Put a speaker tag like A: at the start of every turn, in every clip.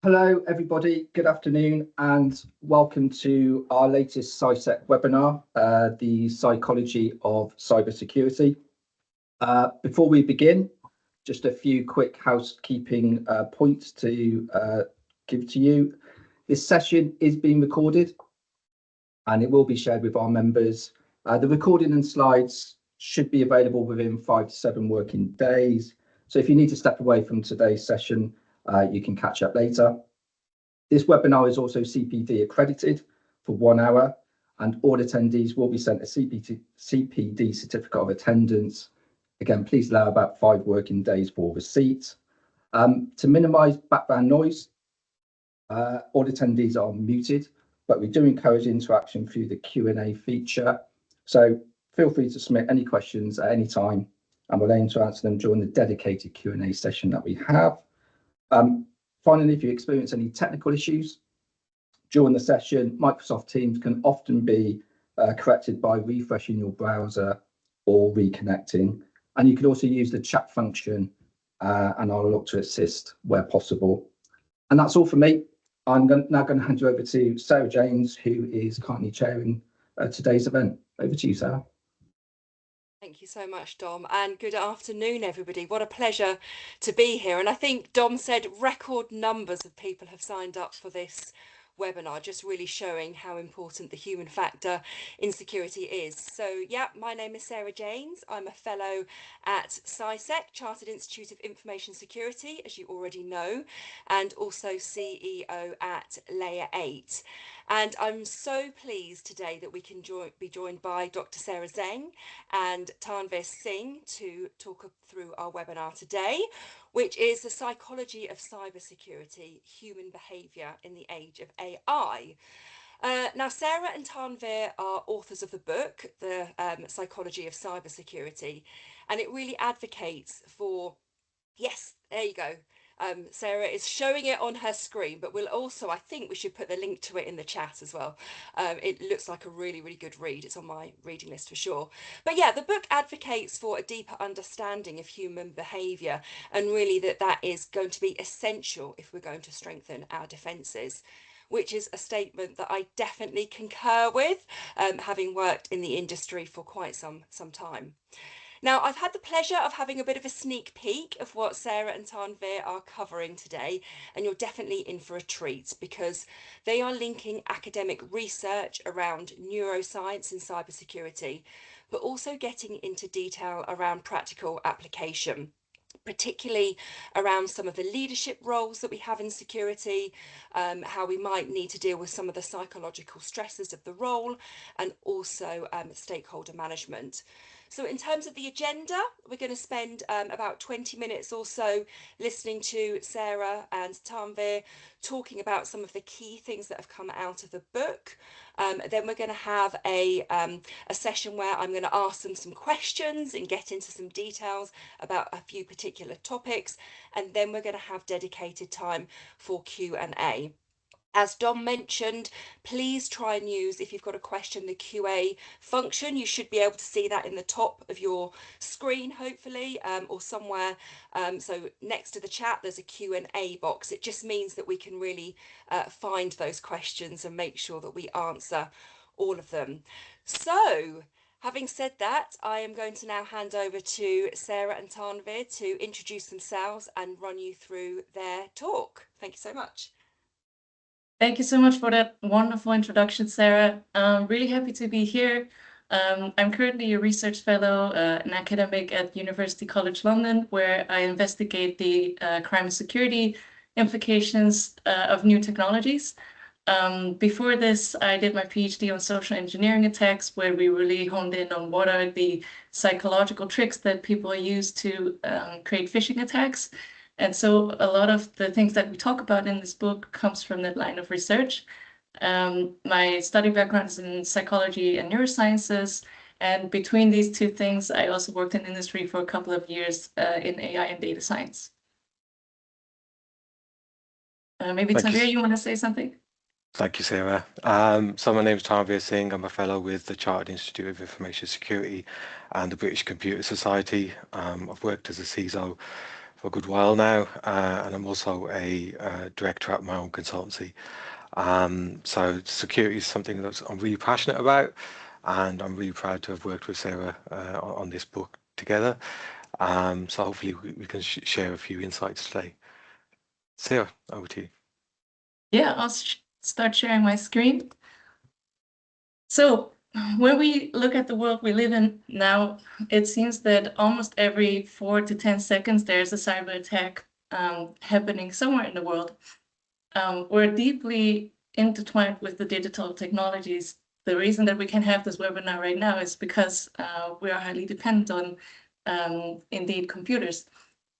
A: Hello, everybody. Good afternoon, and welcome to our latest SciSec webinar, the Psychology of Cybersecurity. Before we begin, just a few quick housekeeping points to give to you. This session is being recorded, and it will be shared with our members. The recording and slides should be available within 5 to 7 working days. So if you need to step away from today's session, you can catch up later. This webinar is also CPD accredited for 1 hour, and all attendees will be sent a CPD certificate of attendance. Again, please allow about 5 working days for receipt. To minimise background noise, all attendees are muted, but we do encourage interaction through the Q&A feature. So feel free to submit any questions at any time, and we'll aim to answer them during the dedicated Q&A session that we have. Finally, if you experience any technical issues during the session, Microsoft Teams can often be corrected by refreshing your browser or reconnecting. And you can also use the chat function, and I'll look to assist where possible. And that's all for me. I'm now going to hand you over to Sarah James, who is currently chairing today's event. Over to you, Sarah.
B: Thank you so much, Dom, and good afternoon, everybody. What a pleasure to be here. And I think Dom said record numbers of people have signed up for this webinar, just really showing how important the human factor in security is. So yeah, my name is Sarah James. I'm a fellow at SciSec, Chartered Institute of Information Security, as you already know, and also CEO at Layer 8. And I'm so pleased today that we can be joined by Dr. Sarah Zheng and Tarnveer Singh to talk through our webinar today, which is the Psychology of Cybersecurity, Human Behaviour in the Age of AI. Now, Sarah and Tarnveer are authors of the book, The Psychology of Cybersecurity, and it really advocates for, yes, there you go. Sarah is showing it on her screen, but we'll also, I think we should put the link to it in the chat as well. It looks like a really, really good read. It's on my reading list for sure. But yeah, the book advocates for a deeper understanding of human behaviour, and really that is going to be essential if we're going to strengthen our defences, which is a statement that I definitely concur with, having worked in the industry for quite some time. Now, I've had the pleasure of having a bit of a sneak peek of what Sarah and Tarnveer are covering today, and you're definitely in for a treat because they are linking academic research around neuroscience and cybersecurity, but also getting into detail around practical application, particularly around some of the leadership roles that we have in security, how we might need to deal with some of the psychological stresses of the role, and also stakeholder management. So in terms of the agenda, we're going to spend about 20 minutes or so listening to Sarah and Tarnveer talking about some of the key things that have come out of the book. Then we're going to have a session where I'm going to ask them some questions and get into some details about a few particular topics. And then we're going to have dedicated time for Q&A. As Dom mentioned, please try and use, if you've got a question, the QA function. You should be able to see that in the top of your screen, hopefully, or somewhere. So next to the chat, there's a Q&A box. It just means that we can really find those questions and make sure that we answer all of them. So having said that, I am going to now hand over to Sarah and Tarnveer to introduce themselves and run you through their talk. Thank you so much.
C: Thank you so much for that wonderful introduction, Sarah. I'm really happy to be here. I'm currently a research fellow, an academic at University College London, where I investigate the crime and security implications of new technologies. Before this, I did my PhD on social engineering attacks, where we really honed in on what are the psychological tricks that people use to create phishing attacks. And so a lot of the things that we talk about in this book comes from that line of research. My study background is in psychology and neurosciences. And between these two things, I also worked in industry for a couple of years in AI and data science. Maybe Tarnveer, you want to say something?
D: Thank you, Sarah. So my name is Tarnveer Singh. I'm a fellow with the Chartered Institute of Information Security and the British Computer Society. I've worked as a CISO for a good while now, and I'm also a director at my own consultancy. So security is something that I'm really passionate about, and I'm really proud to have worked with Sarah on this book together. So hopefully we can share a few insights today. Sarah, over to you.
C: Yeah, I'll start sharing my screen. So when we look at the world we live in now, it seems that almost every 4 to 10 seconds there's a cyber attack happening somewhere in the world. We're deeply intertwined with the digital technologies. The reason that we can have this webinar right now is because we are highly dependent on, indeed, computers.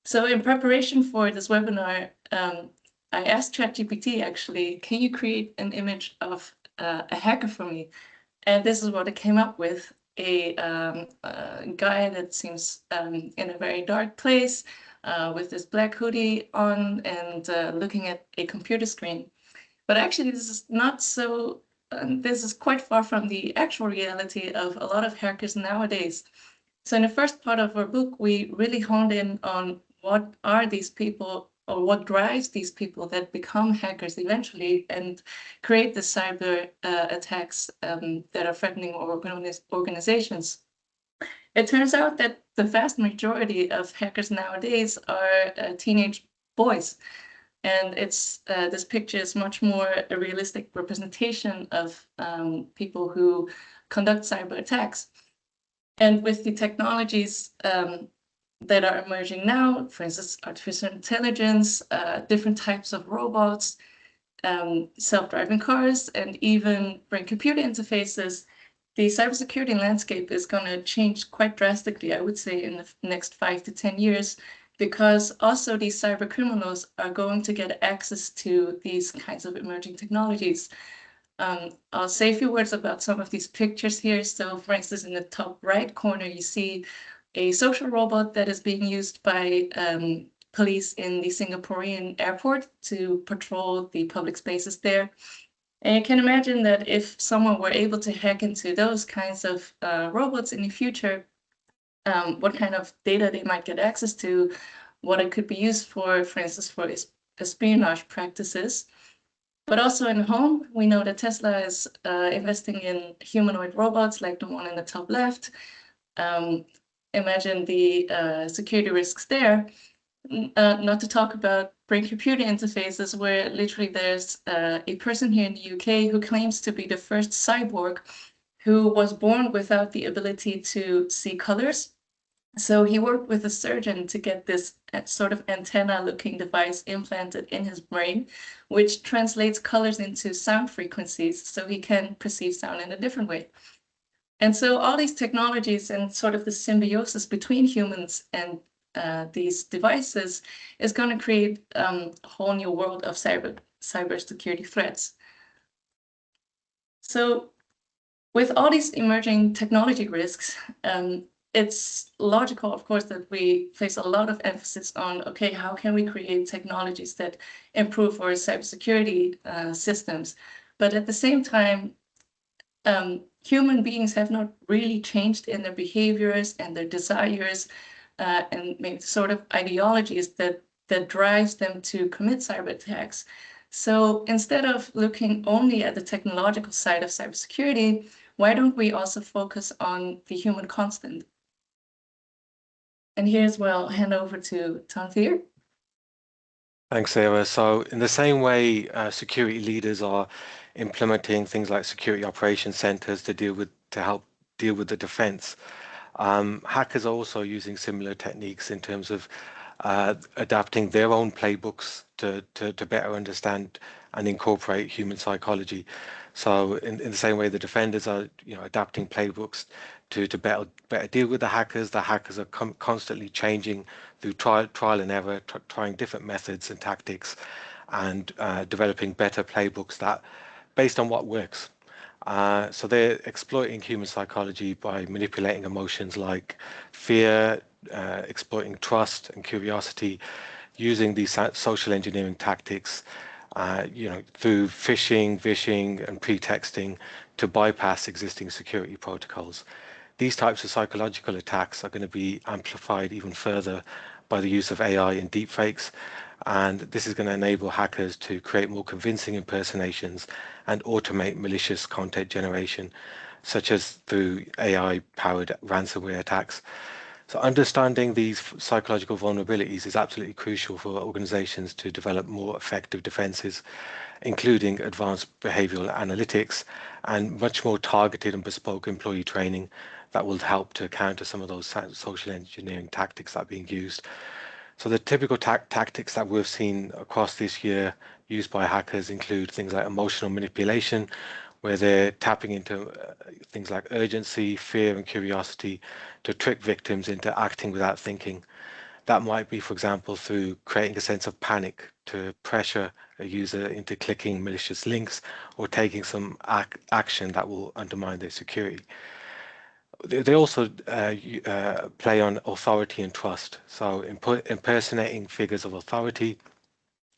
C: So in preparation for this webinar, I asked ChatGPT, actually, can you create an image of a hacker for me? And this is what it came up with, a guy that seems in a very dark place with this black hoodie on and looking at a computer screen. But actually, this is not so, this is quite far from the actual reality of a lot of hackers nowadays. So in the first part of our book, we really honed in on what are these people, or what drives these people that become hackers eventually and create the cyber attacks that are threatening organizations. It turns out that the vast majority of hackers nowadays are teenage boys. And it's this picture is much more a realistic representation of people who conduct cyber attacks. And with the technologies that are emerging now, for instance, artificial intelligence, different types of robots, self-driving cars, and even brain-computer interfaces, the cybersecurity landscape is going to change quite drastically, I would say, in the next 5 to 10 years, because also these cyber criminals are going to get access to these kinds of emerging technologies. I'll say a few words about some of these pictures here. So, for instance, in the top right corner, you see a social robot that is being used by police in the Singaporean airport to patrol the public spaces there. And you can imagine that if someone were able to hack into those kinds of robots in the future, what kind of data they might get access to, what it could be used for instance, for espionage practices. But also in home, we know that Tesla is investing in humanoid robots like the one in the top left. Imagine the security risks there. Not to talk about brain-computer interfaces, where literally there's a person here in the UK who claims to be the first cyborg who was born without the ability to see colors. So he worked with a surgeon to get this sort of antenna-looking device implanted in his brain, which translates colors into sound frequencies, so he can perceive sound in a different way. And so all these technologies and sort of the symbiosis between humans and these devices is going to create a whole new world of cybersecurity threats. So with all these emerging technology risks, it's logical, of course, that we place a lot of emphasis on, okay, how can we create technologies that improve our cybersecurity systems? But at the same time, human beings have not really changed in their behaviors and their desires and maybe sort of ideologies that drives them to commit cyber attacks. So instead of looking only at the technological side of cybersecurity, why don't we also focus on the human constant? And here's where I'll hand over to Tarnveer.
D: Thanks, Sarah. So in the same way, security leaders are implementing things like security operations centers to help deal with the defense. Hackers are also using similar techniques in terms of adapting their own playbooks to better understand and incorporate human psychology. So in the same way, the defenders are adapting playbooks to better deal with the hackers. The hackers are constantly changing through trial and error, trying different methods and tactics, and developing better playbooks that based on what works. So they're exploiting human psychology by manipulating emotions like fear, exploiting trust and curiosity, using these social engineering tactics, through phishing, vishing, and pretexting to bypass existing security protocols. These types of psychological attacks are going to be amplified even further by the use of AI and deepfakes. And this is going to enable hackers to create more convincing impersonations and automate malicious content generation, such as through AI-powered ransomware attacks. So understanding these psychological vulnerabilities is absolutely crucial for organizations to develop more effective defenses, including advanced behavioral analytics and much more targeted and bespoke employee training that will help to counter some of those social engineering tactics that are being used. So the typical tactics that we've seen across this year used by hackers include things like emotional manipulation, where they're tapping into things like urgency, fear, and curiosity to trick victims into acting without thinking. That might be, for example, through creating a sense of panic to pressure a user into clicking malicious links or taking some action that will undermine their security. They also play on authority and trust. So impersonating figures of authority,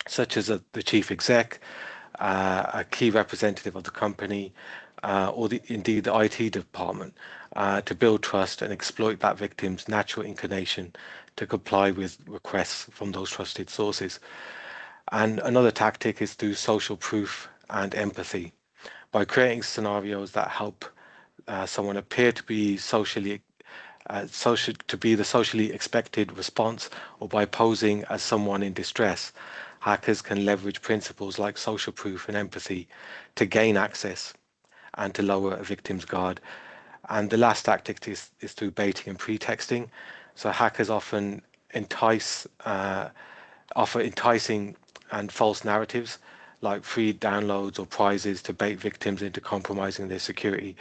D: such as the chief exec, a key representative of the company, or indeed the IT department, to build trust and exploit that victim's natural inclination to comply with requests from those trusted sources. And another tactic is through social proof and empathy, by creating scenarios that help someone appear to be the socially expected response, or by posing as someone in distress. Hackers can leverage principles like social proof and empathy to gain access and to lower a victim's guard. And the last tactic is through baiting and pretexting. So hackers often offer enticing and false narratives like free downloads or prizes to bait victims into compromising their security.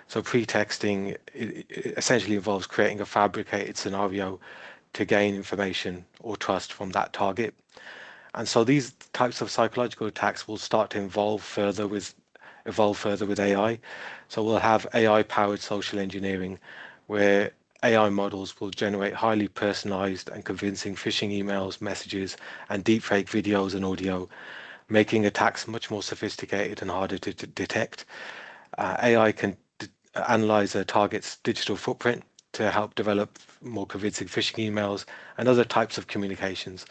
D: So pretexting essentially involves creating a fabricated scenario to gain information or trust from that target. And so these types of psychological attacks will start to evolve further with AI. So we'll have AI-powered social engineering, where AI models will generate highly personalized and convincing phishing emails, messages, and deepfake videos and audio, making attacks much more sophisticated and harder to detect. AI can analyze a target's digital footprint to help develop more convincing phishing emails and other types of communications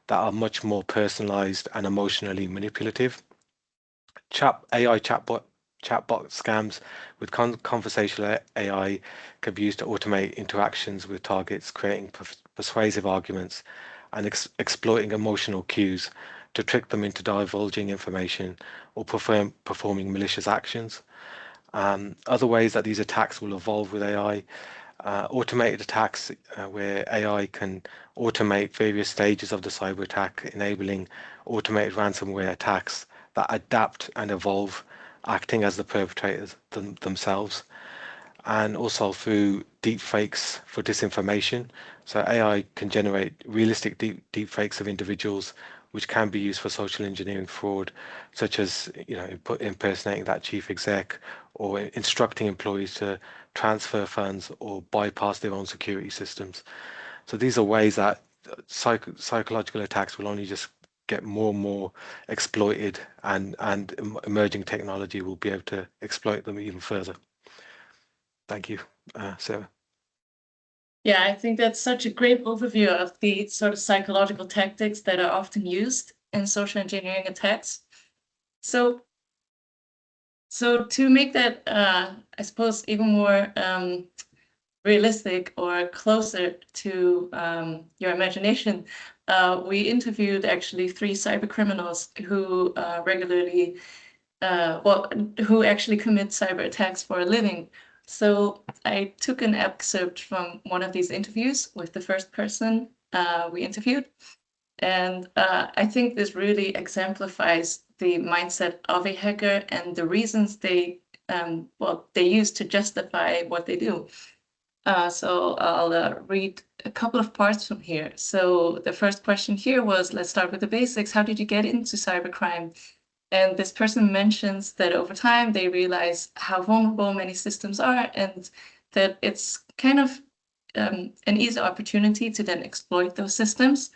D: that are much more personalized and emotionally manipulative. AI chatbot scams with conversational AI can be used to automate interactions with targets, creating persuasive arguments and exploiting emotional cues to trick them into divulging information or performing malicious actions. Other ways that these attacks will evolve with AI, automated attacks, where AI can automate various stages of the cyber attack, enabling automated ransomware attacks that adapt and evolve, acting as the perpetrators themselves. And also through deepfakes for disinformation. So AI can generate realistic deepfakes of individuals, which can be used for social engineering fraud, such as impersonating that chief exec or instructing employees to transfer funds or bypass their own security systems. So these are ways that psychological attacks will only just get more and more exploited, and emerging technology will be able to exploit them even further. Thank you, Sarah.
C: Yeah, I think that's such a great overview of the sort of psychological tactics that are often used in social engineering attacks. So to make that, I suppose, even more realistic or closer to your imagination, we interviewed actually 3 cyber criminals who regularly, who actually commit cyber attacks for a living. So I took an excerpt from one of these interviews with the first person we interviewed. And I think this really exemplifies the mindset of a hacker and the reasons they use to justify what they do. So I'll read a couple of parts from here. So the first question here was, let's start with the basics. How did you get into cybercrime? And this person mentions that over time they realize how vulnerable many systems are, and that it's kind of an easy opportunity to then exploit those systems.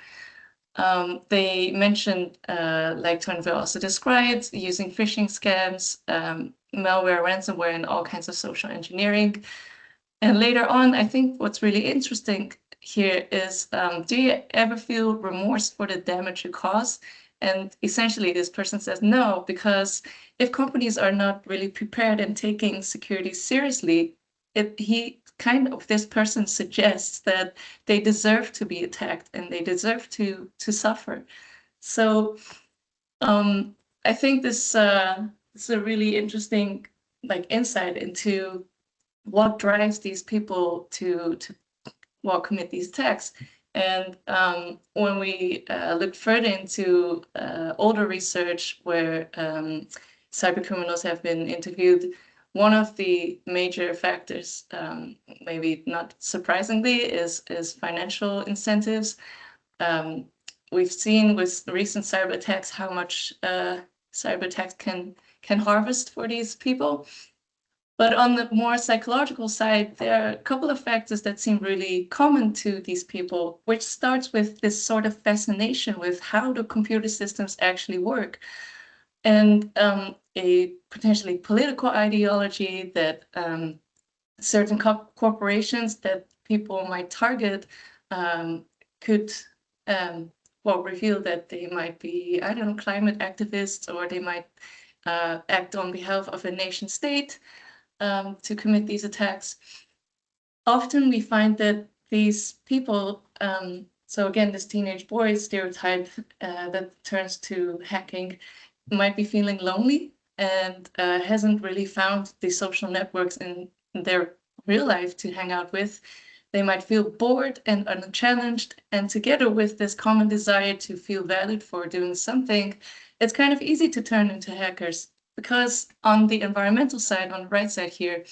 C: They mentioned, like Tarnveer also described, using phishing scams, malware, ransomware, and all kinds of social engineering. And later on, I think what's really interesting here is, do you ever feel remorse for the damage you cause? And essentially, this person says no, because if companies are not really prepared and taking security seriously, this person suggests that they deserve to be attacked and they deserve to suffer. So I think this is a really interesting insight into what drives these people to commit these attacks. And when we look further into older research where cybercriminals have been interviewed, one of the major factors, maybe not surprisingly, is financial incentives. We've seen with recent cyber attacks how much cyber attacks can harvest for these people. But on the more psychological side, there are a couple of factors that seem really common to these people, which starts with this sort of fascination with how the computer systems actually work, and a potentially political ideology that certain corporations that people might target could reveal that they might be, I don't know, climate activists, or they might act on behalf of a nation state to commit these attacks. Often we find that these people, so again, this teenage boy stereotype that turns to hacking, might be feeling lonely and hasn't really found the social networks in their real life to hang out with. They might feel bored and unchallenged, and together with this common desire to feel valued for doing something, it's kind of easy to turn into hackers. Because on the environmental side, on the right side here,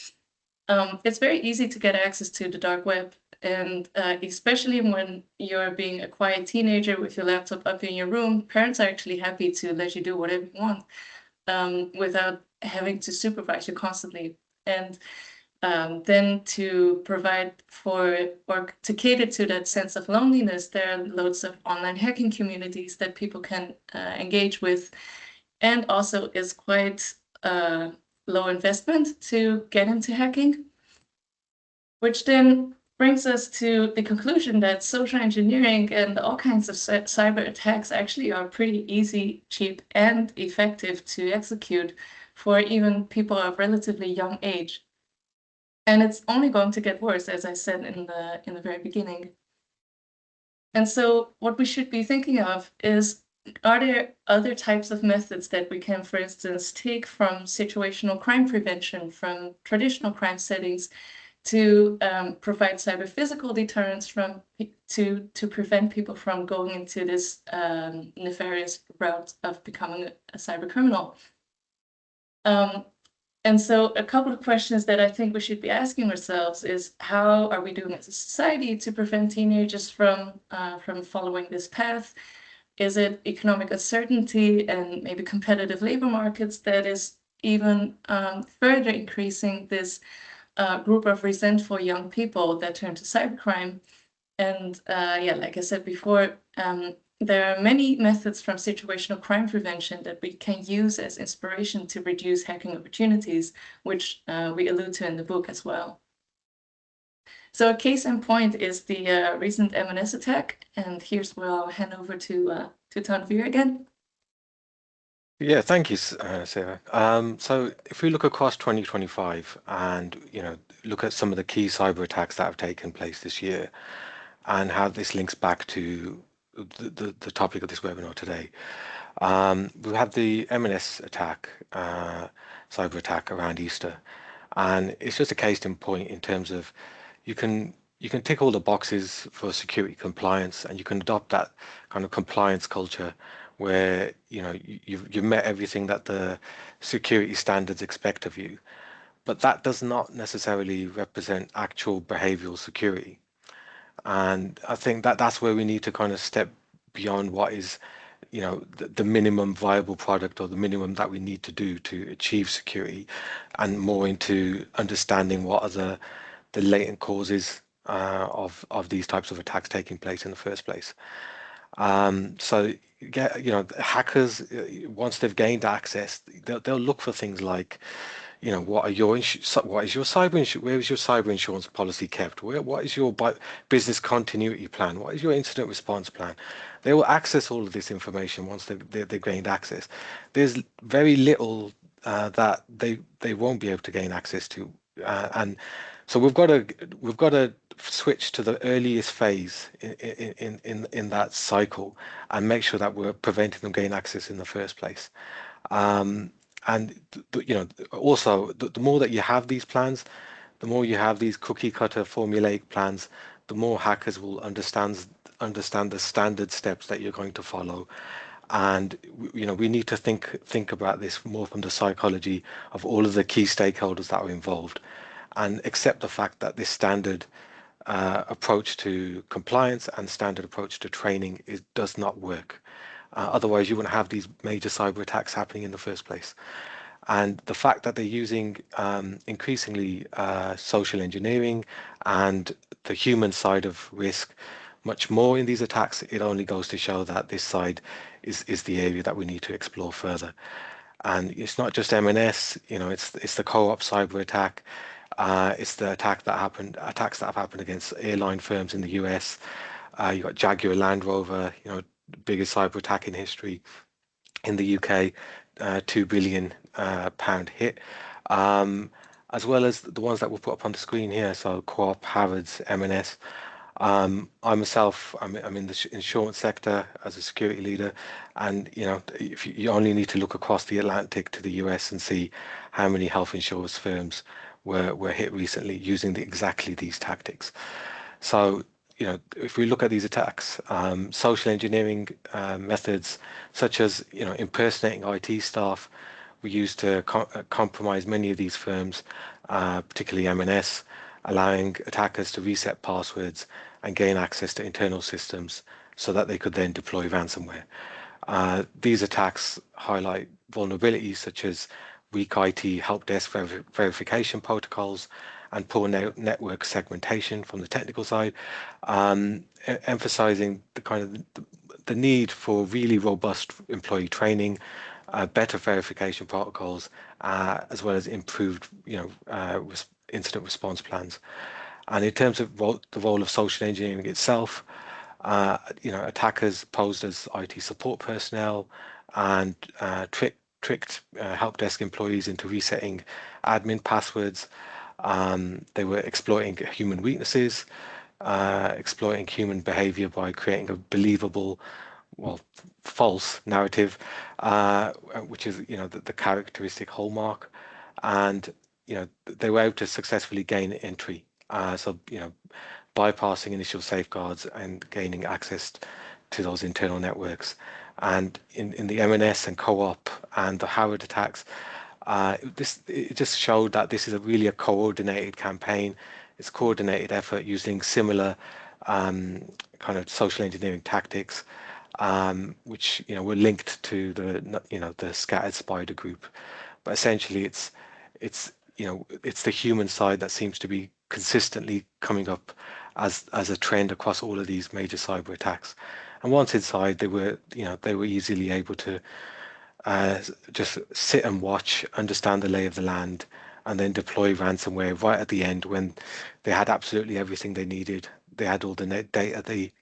C: it's very easy to get access to the dark web. And especially when you're being a quiet teenager with your laptop up in your room, parents are actually happy to let you do whatever you want without having to supervise you constantly. And then to provide for, or to cater to that sense of loneliness, there are loads of online hacking communities that people can engage with. And also is quite low investment to get into hacking, which then brings us to the conclusion that social engineering and all kinds of cyber attacks actually are pretty easy, cheap, and effective to execute for even people of relatively young age. And it's only going to get worse, as I said in the very beginning. And so what we should be thinking of is, are there other types of methods that we can, for instance, take from situational crime prevention, from traditional crime settings, to provide cyber physical deterrence to prevent people from going into this nefarious route of becoming a cyber criminal? And so a couple of questions that I think we should be asking ourselves is, how are we doing as a society to prevent teenagers from following this path? Is it economic uncertainty and maybe competitive labor markets that is even further increasing this group of resentful young people that turn to cybercrime? And like I said before, there are many methods from situational crime prevention that we can use as inspiration to reduce hacking opportunities, which we allude to in the book as well. So a case in point is the recent M&S attack, and here's where I'll hand over to Tarnveer again.
D: Yeah, thank you, Sarah. So if we look across 2025 and look at some of the key cyber attacks that have taken place this year and how this links back to the topic of this webinar today, we had the M&S attack, cyber attack around Easter, and it's just a case in point in terms of you can tick all the boxes for security compliance, and you can adopt that kind of compliance culture where you've met everything that the security standards expect of you, but that does not necessarily represent actual behavioral security. And I think that that's where we need to kind of step beyond what is the minimum viable product or the minimum that we need to do to achieve security, and more into understanding what are the latent causes of these types of attacks taking place in the first place. So hackers, once they've gained access, they'll look for things like you know, what is your where is your cyber insurance policy kept? What is your business continuity plan? What is your incident response plan? They will access all of this information once they gained access. There's very little that they won't be able to gain access to, and so we've got to switch to the earliest phase in that cycle and make sure that we're preventing them gaining access in the first place. And you know, also the more that you have these plans, the more you have these cookie cutter formulaic plans, the more hackers will understand the standard steps that you're going to follow. And you know, we need to think about this more from the psychology of all of the key stakeholders that are involved, and accept the fact that this standard approach to compliance and standard approach to training does not work. Otherwise, you wouldn't have these major cyber attacks happening in the first place. And the fact that they're using increasingly social engineering and the human side of risk much more in these attacks, it only goes to show that this side is the area that we need to explore further. And it's not just M&S, you know, it's the co-op cyber attack. It's the attacks that have happened against airline firms in the US. You got Jaguar Land Rover, you know, biggest cyber attack in history in the UK, £2 billion hit, as well as the ones that we'll put up on the screen here. So Co-op, Harrods, M&S. I myself, I'm in the insurance sector as a security leader, and you know, if you only need to look across the Atlantic to the US and see how many health insurance firms were hit recently using exactly these tactics. So, you know, if we look at these attacks, social engineering methods such as, you know, impersonating IT staff were used to compromise many of these firms, particularly M&S, allowing attackers to reset passwords and gain access to internal systems so that they could then deploy ransomware. These attacks highlight vulnerabilities such as weak IT help desk verification protocols and poor network segmentation from the technical side, emphasizing the kind of the need for really robust employee training, better verification protocols, as well as improved, you know, incident response plans. And in terms of the role of social engineering itself, you know, attackers posed as IT support personnel and tricked help desk employees into resetting admin passwords. They were exploiting human weaknesses, exploiting human behavior by creating a believable, well, false narrative, which is, you know, the characteristic hallmark. And, you know, they were able to successfully gain entry. So, you know, bypassing initial safeguards and gaining access to those internal networks. And in the M&S and Co-op and the Howard attacks, it just showed that this is really a coordinated campaign. It's a coordinated effort using similar kind of social engineering tactics, which, you know, were linked to the, you know, the scattered spider group. But essentially, it's you know, it's the human side that seems to be consistently coming up as a trend across all of these major cyber attacks. And once inside, they were, you know, they were easily able to just sit and watch, understand the lay of the land, and then deploy ransomware right at the end when they had absolutely everything they needed. They had all the net data they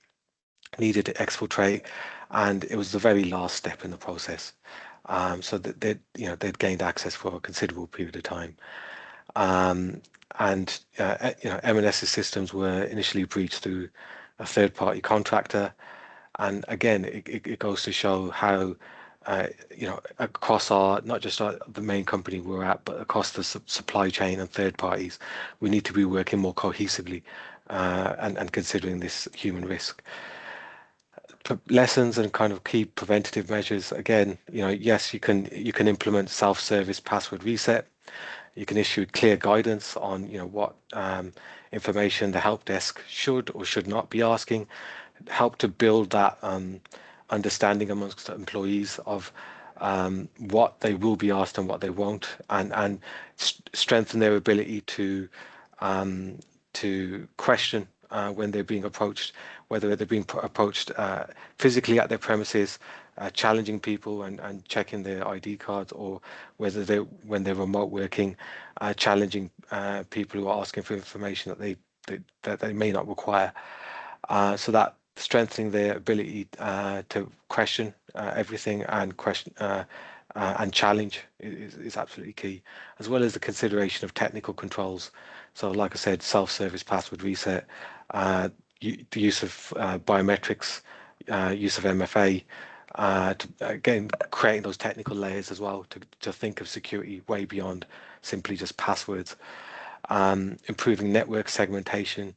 D: needed to exfiltrate, and it was the very last step in the process. So that they'd gained access for a considerable period of time. And you know, M&S's systems were initially breached through a third-party contractor, and again, it goes to show how you know, across not just the main company we're at, but across the supply chain and third parties, we need to be working more cohesively and considering this human risk. Lessons and kind of key preventative measures. Again, you know, yes, you can implement self-service password reset. You can issue clear guidance on, you know, what information the help desk should or should not be asking. Help to build that understanding amongst employees of what they will be asked and what they won't, and strengthen their ability to question when they're being approached, whether they're being approached physically at their premises, challenging people and checking their ID cards, or whether when they're remote working, challenging people who are asking for information that they may not require. So that strengthening their ability to question everything and question and challenge is absolutely key, as well as the consideration of technical controls. So, like I said, self-service password reset, the use of biometrics, use of MFA, again, creating those technical layers as well to think of security way beyond simply just passwords. Improving network segmentation,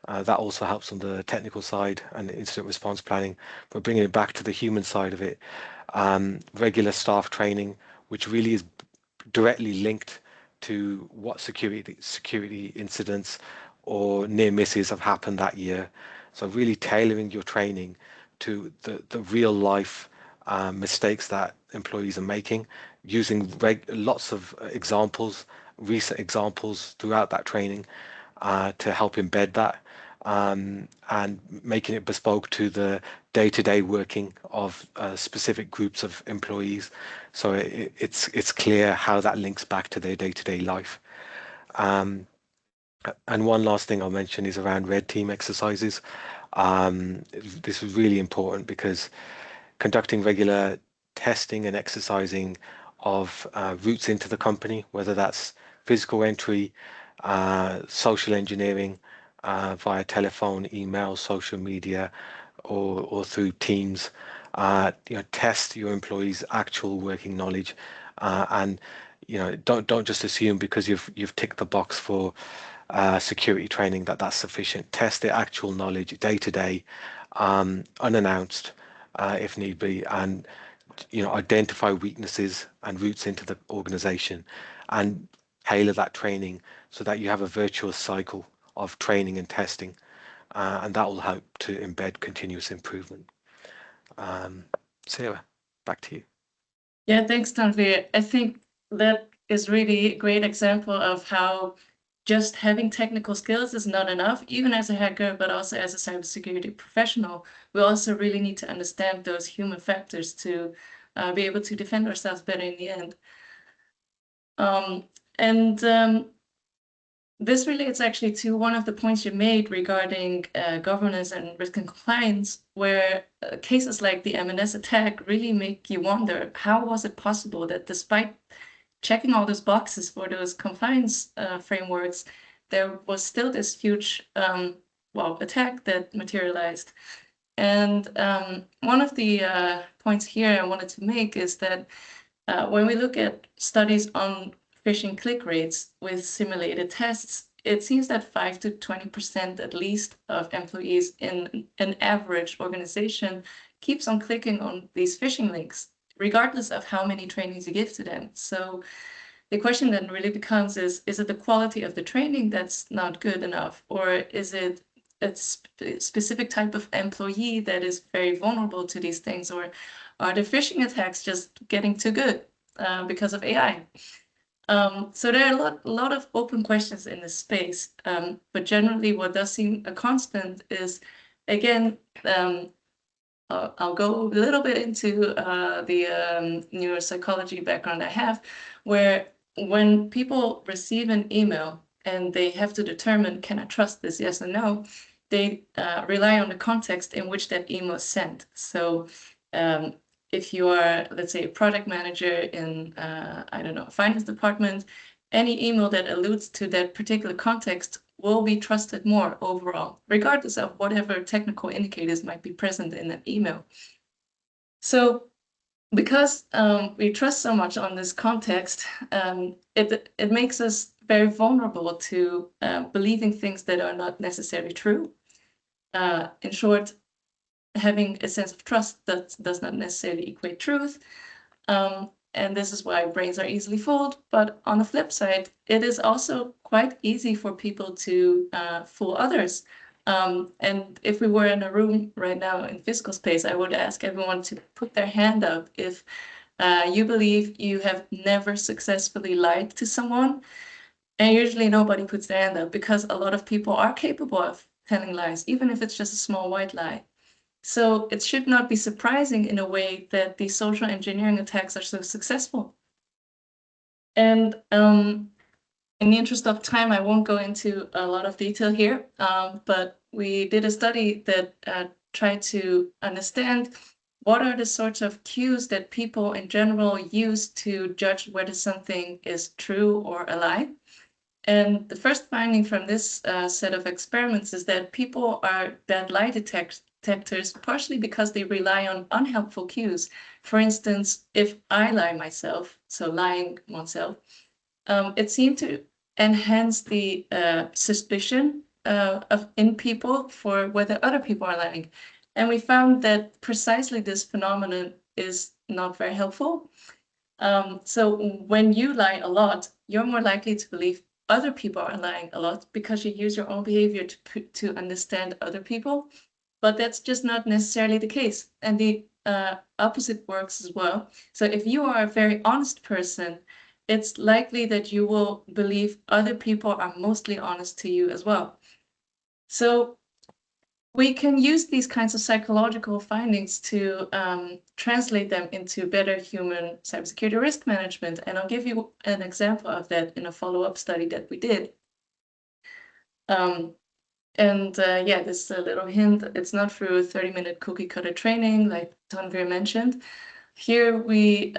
D: that also helps on the technical side and incident response planning, but bringing it back to the human side of it. Regular staff training, which really is directly linked to what security incidents or near misses have happened that year. So really tailoring your training to the real life mistakes that employees are making, using lots of examples, recent examples throughout that training to help embed that, and making it bespoke to the day-to-day working of specific groups of employees. So it's clear how that links back to their day-to-day life. And one last thing I'll mention is around red team exercises. This is really important because conducting regular testing and exercising of routes into the company, whether that's physical entry, social engineering via telephone, email, social media, or through Teams, test your employees' actual working knowledge, and don't just assume because you've ticked the box for security training that's sufficient. Test their actual knowledge day to day, unannounced, if need be, and identify weaknesses and routes into the organization, and tailor that training so that you have a virtuous cycle of training and testing, and that will help to embed continuous improvement. Sarah, back to you.
C: Yeah, thanks, Tarnveer. I think that is really a great example of how just having technical skills is not enough, even as a hacker, but also as a cybersecurity professional. We also really need to understand those human factors to be able to defend ourselves better in the end. This relates actually to one of the points you made regarding governance and risk and compliance, where cases like the M&S attack really make you wonder, how was it possible that despite checking all those boxes for those compliance frameworks, there was still this huge attack that materialized? And one of the points here I wanted to make is that when we look at studies on phishing click rates with simulated tests, it seems that 5 to 20% at least of employees in an average organization keeps on clicking on these phishing links, regardless of how many trainings you give to them. So the question then really becomes is it the quality of the training that's not good enough, or is it a specific type of employee that is very vulnerable to these things, or are the phishing attacks just getting too good because of AI? So there are a lot of open questions in this space, but generally what does seem a constant is, again, I'll go a little bit into the neuropsychology background I have, where when people receive an email and they have to determine, can I trust this, yes or no, they rely on the context in which that email is sent. So if you are, let's say, a product manager in, I don't know, finance department, any email that alludes to that particular context will be trusted more overall, regardless of whatever technical indicators might be present in that email. So because we trust so much on this context, it makes us very vulnerable to believing things that are not necessarily true. In short, having a sense of trust that does not necessarily equate truth. And this is why brains are easily fooled. But on the flip side, it is also quite easy for people to fool others. And if we were in a room right now in physical space, I would ask everyone to put their hand up if you believe you have never successfully lied to someone. And usually nobody puts their hand up because a lot of people are capable of telling lies, even if it's just a small white lie. So it should not be surprising in a way that these social engineering attacks are so successful. And in the interest of time, I won't go into a lot of detail here, but we did a study that tried to understand what are the sorts of cues that people in general use to judge whether something is true or a lie. And the first finding from this set of experiments is that people are bad lie detectors partially because they rely on unhelpful cues. For instance, if I lie myself, so lying oneself, it seemed to enhance the suspicion in people for whether other people are lying. And we found that precisely this phenomenon is not very helpful. So when you lie a lot, you're more likely to believe other people are lying a lot because you use your own behavior to understand other people. But that's just not necessarily the case. And the opposite works as well. So if you are a very honest person, it's likely that you will believe other people are mostly honest to you as well. So we can use these kinds of psychological findings to translate them into better human cybersecurity risk management. And I'll give you an example of that in a follow-up study that we did. Yeah, this is a little hint. It's not through a 30-minute cookie cutter training like Tarnveer mentioned. Here we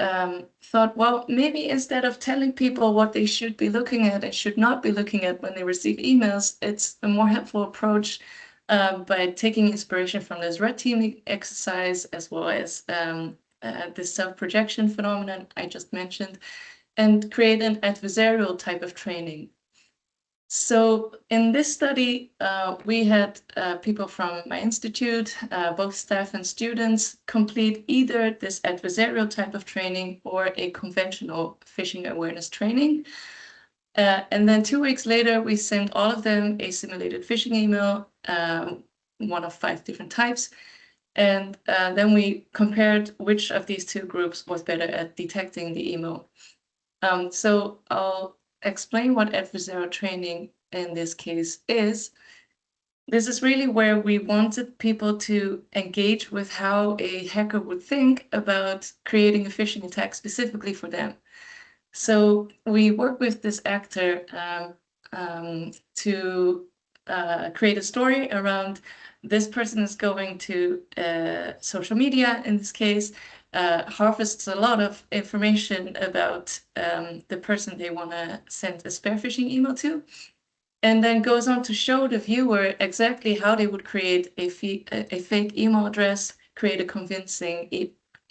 C: thought, well, maybe instead of telling people what they should be looking at and should not be looking at when they receive emails, it's a more helpful approach by taking inspiration from this red teaming exercise, as well as this self-projection phenomenon I just mentioned, and create an adversarial type of training. So in this study, we had people from my institute, both staff and students, complete either this adversarial type of training or a conventional phishing awareness training. And then 2 weeks later, we sent all of them a simulated phishing email, one of 5 different types. And then we compared which of these 2 groups was better at detecting the email. So I'll explain what adversarial training in this case is. This is really where we wanted people to engage with how a hacker would think about creating a phishing attack specifically for them. So we work with this actor to create a story around this person is going to social media, in this case, harvests a lot of information about the person they want to send a spear phishing email to, and then goes on to show the viewer exactly how they would create a fake email address, create a convincing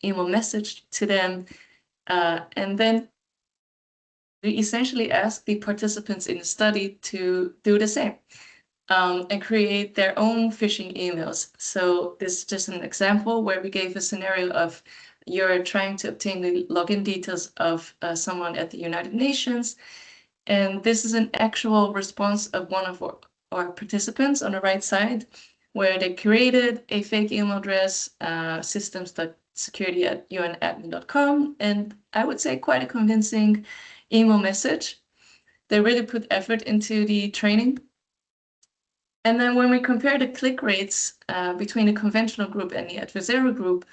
C: email message to them, and then we essentially ask the participants in the study to do the same. And create their own phishing emails. So this is just an example where we gave a scenario of you're trying to obtain the login details of someone at the United Nations. And this is an actual response of one of our participants on the right side, where they created a fake email address, systems.security@unadmin.com, and I would say quite a convincing email message. They really put effort into the training. And then when we compare the click rates between the conventional group and the adversarial group,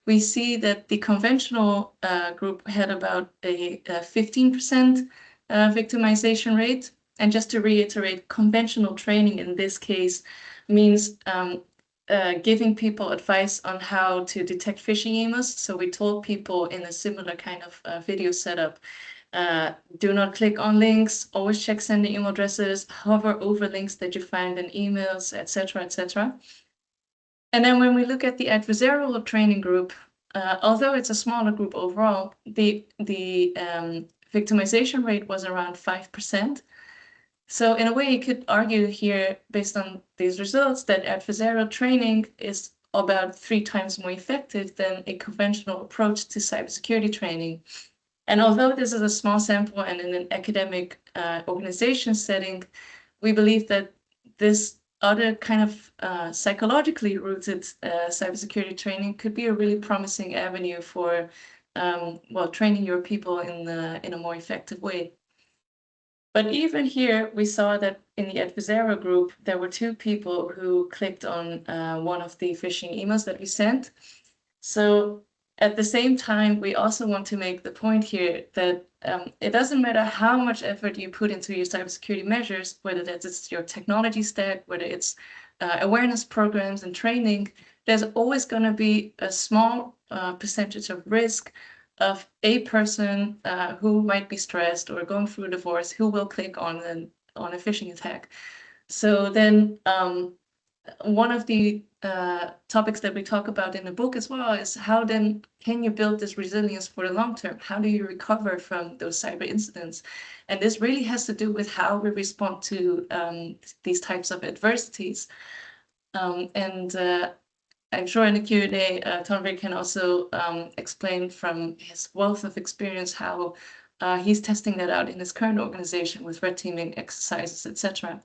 C: we see that the conventional group had about a 15% victimization rate. And just to reiterate, conventional training in this case means giving people advice on how to detect phishing emails. So we told people in a similar kind of video setup, do not click on links, always check sending email addresses, hover over links that you find in emails, etc., etc. And then when we look at the adversarial training group, although it's a smaller group overall, the victimization rate was around 5%. So in a way, you could argue here, based on these results, that adversarial training is about 3 times more effective than a conventional approach to cybersecurity training. And although this is a small sample and in an academic organization setting, we believe that this other kind of psychologically rooted cybersecurity training could be a really promising avenue for, well, training your people in a more effective way. But even here, we saw that in the adversarial group, there were 2 people who clicked on one of the phishing emails that we sent. So at the same time, we also want to make the point here that it doesn't matter how much effort you put into your cybersecurity measures, whether that's your technology stack, whether it's awareness programs and training, there's always going to be a small percentage of risk of a person who might be stressed or going through a divorce who will click on a phishing attack. So then one of the topics that we talk about in the book as well is how then can you build this resilience for the long term? How do you recover from those cyber incidents? And this really has to do with how we respond to these types of adversities. I'm sure in the Q&A, Tarnveer can also explain from his wealth of experience how he's testing that out in his current organization with red teaming exercises, etc.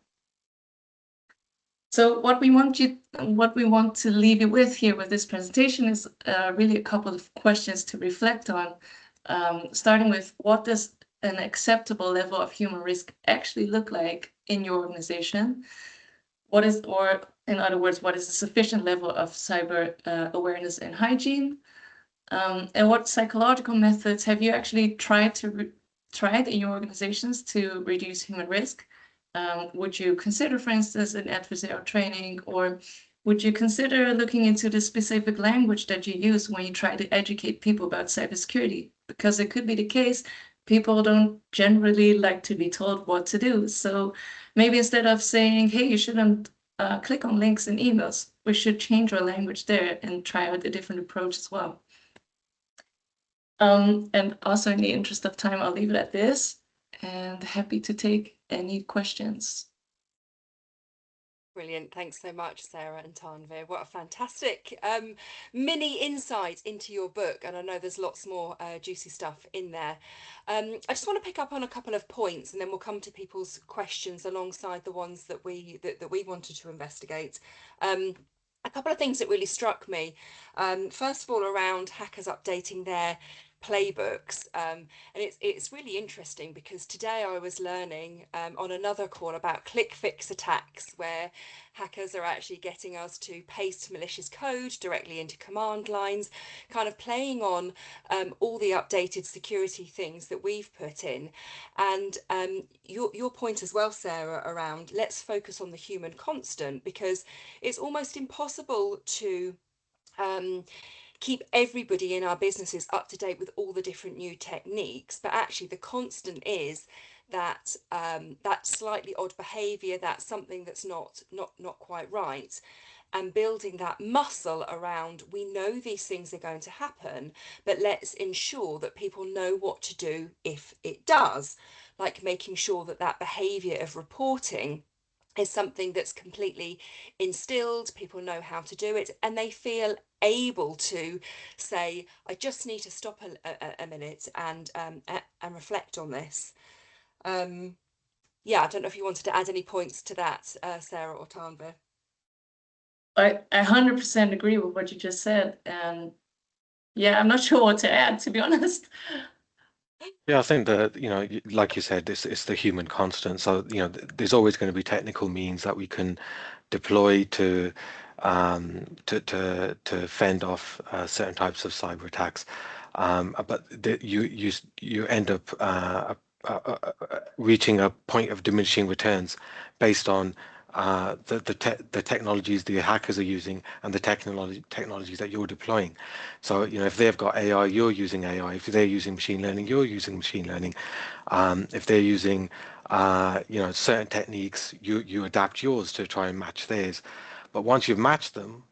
C: So what we want to leave you with here with this presentation is really a couple of questions to reflect on, starting with what does an acceptable level of human risk actually look like in your organization? Or in other words, what is a sufficient level of cyber awareness and hygiene? And what psychological methods have you actually tried in your organizations to reduce human risk? Would you consider, for instance, an adversarial training, or would you consider looking into the specific language that you use when you try to educate people about cybersecurity? Because it could be the case people don't generally like to be told what to do. So maybe instead of saying, hey, you shouldn't click on links in emails, we should change our language there and try out a different approach as well. And also in the interest of time, I'll leave it at this, and happy to take any questions.
B: Brilliant. Thanks so much, Sarah and Tarnveer. What a fantastic mini insight into your book. And I know there's lots more juicy stuff in there. I just want to pick up on a couple of points, and then we'll come to people's questions alongside the ones that we wanted to investigate. A couple of things that really struck me. First of all, around hackers updating their playbooks, and it's really interesting because today I was learning on another call about click fix attacks, where hackers are actually getting us to paste malicious code directly into command lines, kind of playing on all the updated security things that we've put in. And your point as well, Sarah, around let's focus on the human constant, because it's almost impossible to keep everybody in our businesses up to date with all the different new techniques, but actually the constant is that that slightly odd behavior, that's something that's not quite right, and building that muscle around, we know these things are going to happen, but let's ensure that people know what to do if it does, like making sure that that behavior of reporting is something that's completely instilled, people know how to do it, and they feel able to say, I just need to stop a minute and reflect on this. Yeah, I don't know if you wanted to add any points to that, Sarah or Tarnveer.
C: I 100% agree with what you just said, and yeah, I'm not sure what to add, to be honest.
D: Yeah, I think that, like you said, it's the human constant. So, there's always going to be technical means that we can deploy to fend off certain types of cyber attacks. But you end up reaching a point of diminishing returns based on the technologies the hackers are using and the technologies that you're deploying. So, if they've got AI, you're using AI. If they're using machine learning, you're using machine learning. If they're using certain techniques, you adapt yours to try and match theirs. But once you've matched them,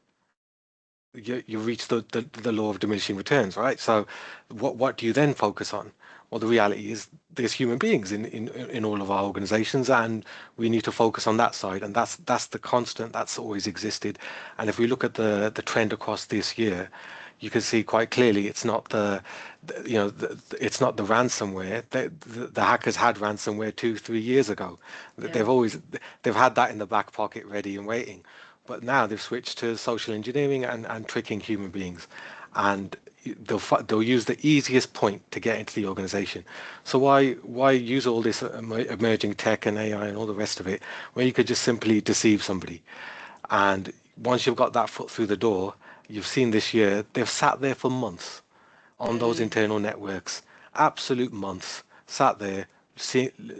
D: you reach the law of diminishing returns, right? So what do you then focus on? Well, the reality is there's human beings in all of our organizations, and we need to focus on that side, and that's the constant that's always existed. And if we look at the trend across this year, you can see quite clearly it's not it's not the ransomware. The hackers had ransomware 2-3 years ago.
C: Yeah.
D: They've had that in the back pocket ready and waiting. But now they've switched to social engineering and tricking human beings. and they'll use the easiest point to get into the organization. So why use all this emerging tech and AI and all the rest of it when you could just simply deceive somebody? And once you've got that foot through the door, you've seen this year, they've sat there for months on those internal networks, absolute months, sat there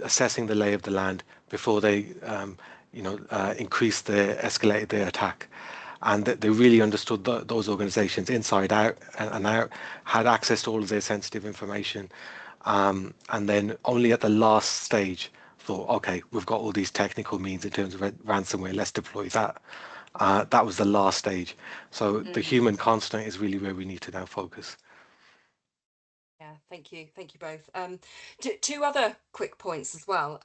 D: assessing the lay of the land before they, escalated their attack. And that they really understood those organizations inside out and out, had access to all of their sensitive information. And then only at the last stage thought, okay, we've got all these technical means in terms of ransomware, let's deploy that. That was the last stage. So the human constant is really where we need to now focus.
B: Yeah, thank you both. Two other quick points as well.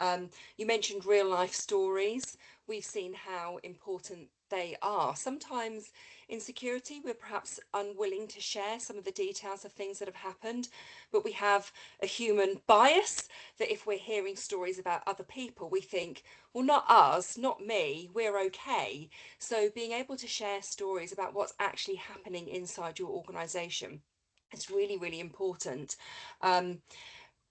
B: You mentioned real life stories. We've seen how important they are. Sometimes in security, we're perhaps unwilling to share some of the details of things that have happened, but we have a human bias that if we're hearing stories about other people, we think, well, not us, not me, we're okay. So being able to share stories about what's actually happening inside your organization, it's really, really important.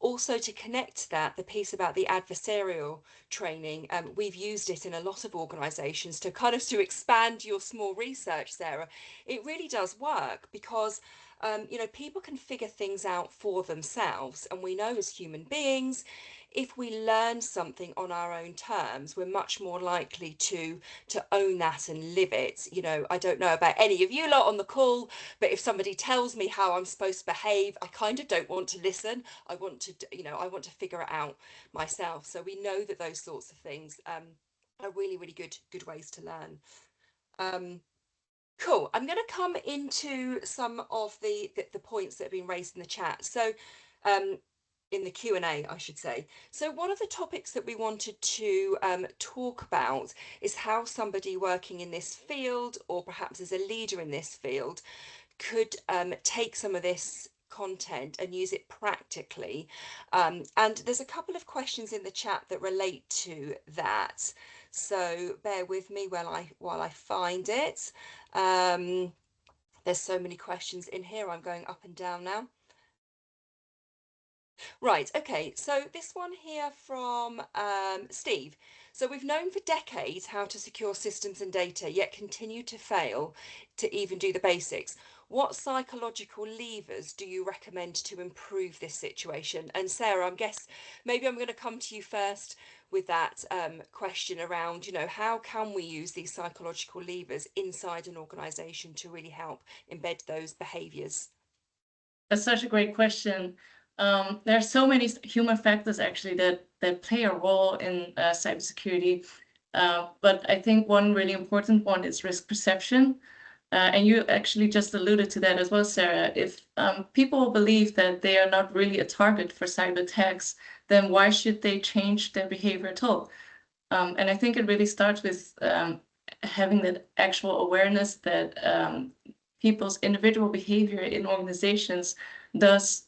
B: Also, to connect that, the piece about the adversarial training, we've used it in a lot of organisations to kind of to expand your small research, Sarah. It really does work because people can figure things out for themselves, and we know as human beings, if we learn something on our own terms, we're much more likely to own that and live it. I don't know about any of you lot on the call, but if somebody tells me how I'm supposed to behave, I kind of don't want to listen. I want to figure it out myself. So we know that those sorts of things are really, really good ways to learn. Cool. I'm going to come into some of the points that have been raised in the chat. So in the Q&A, I should say. So one of the topics that we wanted to talk about is how somebody working in this field, or perhaps as a leader in this field, could take some of this content and use it practically. And there's a couple of questions in the chat that relate to that. So bear with me while I find it. There's so many questions in here. I'm going up and down now. Right, okay, so this one here from Steve. So we've known for decades how to secure systems and data, yet continue to fail to even do the basics. What psychological levers do you recommend to improve this situation? And Sarah, maybe I'm going to come to you first with that question around, how can we use these psychological levers inside an organisation to really help embed those behaviours?
C: That's such a great question. There are so many human factors actually that play a role in cybersecurity. But I think one really important one is risk perception. And you actually just alluded to that as well, Sarah. If people believe that they are not really a target for cyber attacks, then why should they change their behavior at all? And I think it really starts with having that actual awareness that people's individual behavior in organizations does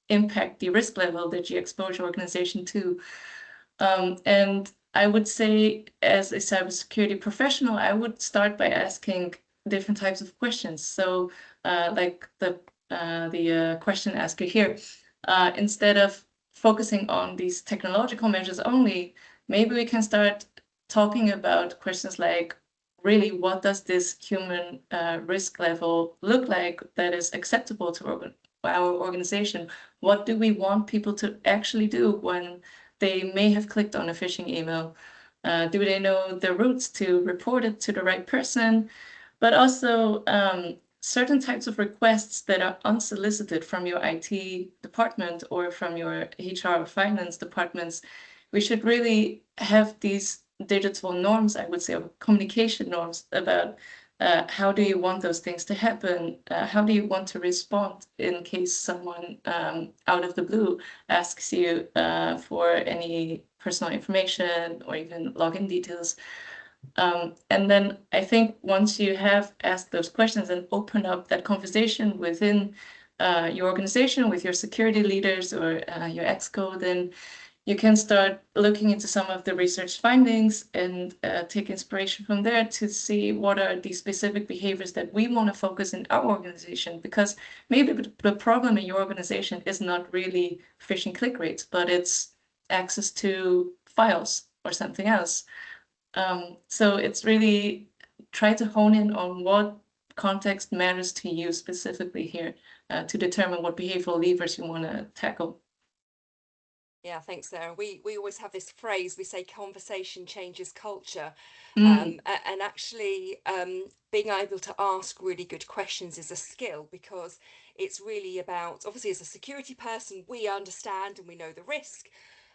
C: impact the risk level that you expose your organization to. And I would say, as a cybersecurity professional, I would start by asking different types of questions. So like the question asker here, instead of focusing on these technological measures only, maybe we can start talking about questions like, really, what does this human risk level look like that is acceptable to our organization? What do we want people to actually do when they may have clicked on a phishing email? Do they know the routes to report it to the right person? But also certain types of requests that are unsolicited from your IT department or from your HR or finance departments. We should really have these digital norms, I would say, or communication norms about how do you want those things to happen? How do you want to respond in case someone out of the blue asks you for any personal information or even login details? And then I think once you have asked those questions and opened up that conversation within your organization with your security leaders or your exco, then you can start looking into some of the research findings and take inspiration from there to see what are the specific behaviors that we want to focus in our organization. Because maybe the problem in your organization is not really phishing click rates, but it's access to files or something else. So it's really try to hone in on what context matters to you specifically here to determine what behavioral levers you want to tackle.
B: Yeah, thanks, Sarah. We always have this phrase, we say conversation changes culture.
C: Mm.
B: And actually being able to ask really good questions is a skill, because it's really about, obviously as a security person, we understand and we know the risk.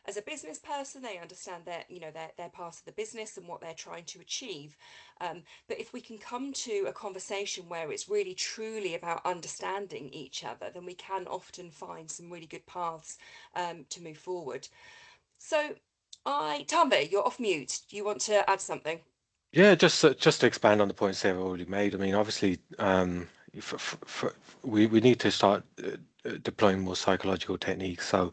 B: As a business person, they understand that, you know, they're part of the business and what they're trying to achieve. But if we can come to a conversation where it's really truly about understanding each other, then we can often find some really good paths to move forward. So Tarnveer, you're off mute. Do you want to add something?
D: Yeah, just to expand on the points Sarah already made. I mean, obviously, we need to start deploying more psychological techniques. So,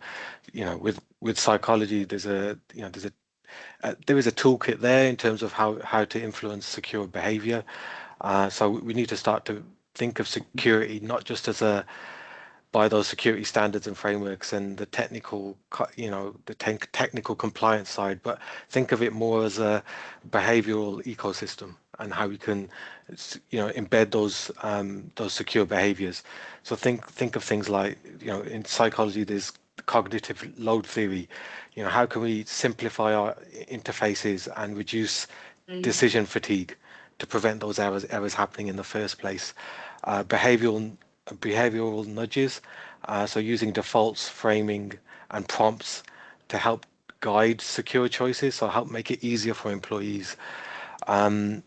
D: you know, with psychology, there is a toolkit there in terms of how to influence secure behavior. So we need to start to think of security not just as by those security standards and frameworks and the technical, technical compliance side, but think of it more as a behavioral ecosystem and how we can, embed those secure behaviors. So think of things like, in psychology, there's cognitive load theory. How can we simplify our interfaces and reduce decision fatigue to prevent those errors happening in the first place? Behavioral nudges, so using defaults, framing, and prompts to help guide secure choices, so help make it easier for employees. And